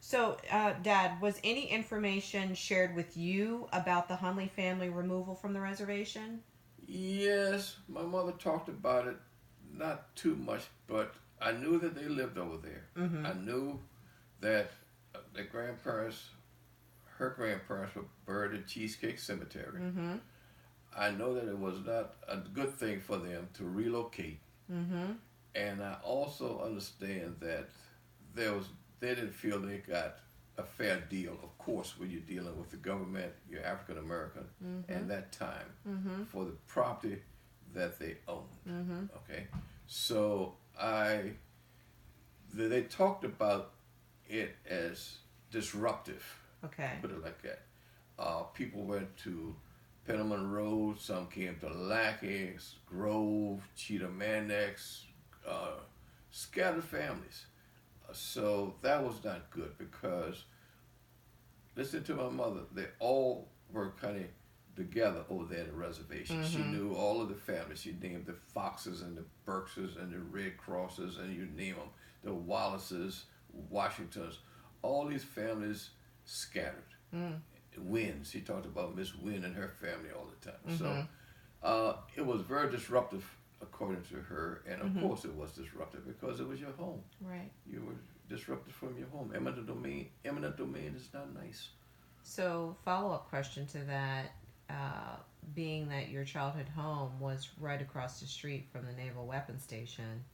So, Dad, was any information shared with you about the Hundley family removal from the reservation? Yes, my mother talked about it, not too much, but I knew that they lived over there. Mm-hmm. I knew that their grandparents, her grandparents, were buried in Cheesecake Cemetery. Mm-hmm. I know that it was not a good thing for them to relocate, Mm-hmm. and I also understand that there was they didn't feel they got a fair deal. Of course, when you're dealing with the government, you're African American, Mm-hmm. and that time Mm-hmm. for the property that they owned. Mm-hmm. Okay, so they talked about it as disruptive. Okay. Put it like that. People went to Penniman Road. Some came to Lackey, Grove, Cheetah Manex, uh, scattered families. So that was not good because listen to my mother. They all were kind of together over there at the reservation. She Mm-hmm. knew all of the families. She named the Foxes and the Berkses and the Red Crosses and you name them. The Wallaces, Washingtons. All these families scattered. Mm. Wynn. She talked about Miss Wynn and her family all the time. Mm-hmm. So it was very disruptive, according to her, and of Mm-hmm. course it was disruptive because it was your home. Right. You were disrupted from your home. Eminent domain. Eminent domain is not nice. So, follow-up question to that, uh, being that your childhood home was right across the street from the Naval Weapons Station,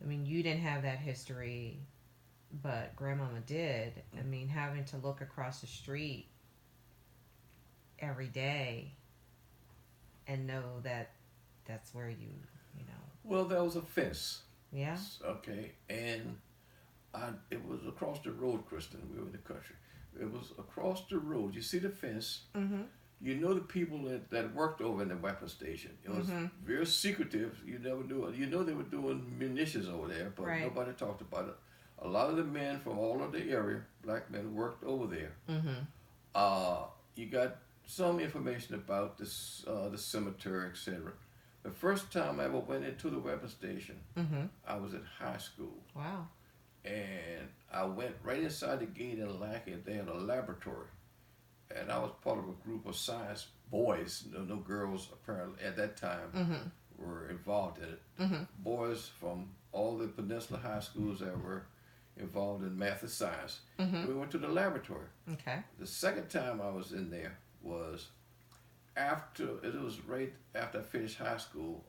I mean, you didn't have that history, but Grandmama did. I mean, having to look across the street every day and know that that's where you know. Well, there was a fence. Yeah? Okay, and it was across the road, Kristen. We were in the country. It was across the road. You see the fence. Mm-hmm. You know the people that worked over in the weapons station. It was Mm-hmm. very secretive. You never knew it. You know they were doing munitions over there, but Right. nobody talked about it. A lot of the men from all of the area, black men, worked over there. Mm-hmm. You got some information about this, the cemetery, etc. The first time I ever went into the weapons station, Mm-hmm. I was in high school, Wow. and I went right inside the gate in Lackey. They had a laboratory, and I was part of a group of science boys. No girls apparently at that time Mm-hmm. were involved in it. Mm-hmm. Boys from all the peninsula high schools that were involved in math and science. Mm-hmm. We went to the laboratory. Okay. The second time I was in there was after it was right after I finished high school.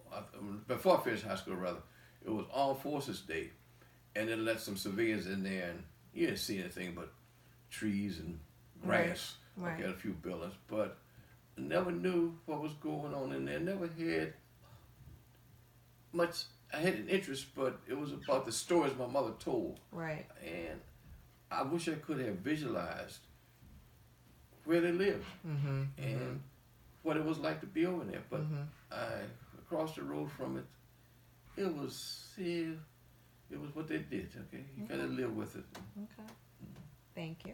Before I finished high school, rather, it was Armed Forces Day, and they let some civilians in there, and you didn't see anything but trees and grass. Right. Okay, a few buildings, but never knew what was going on in there. Never had much. I had an interest, but it was about the stories my mother told, Right. and I wish I could have visualized where they lived Mm-hmm. and what it was like to be over there. But Mm-hmm. I across the road from it, it was yeah, it was what they did. Okay, you gotta live with it. Okay. Thank you.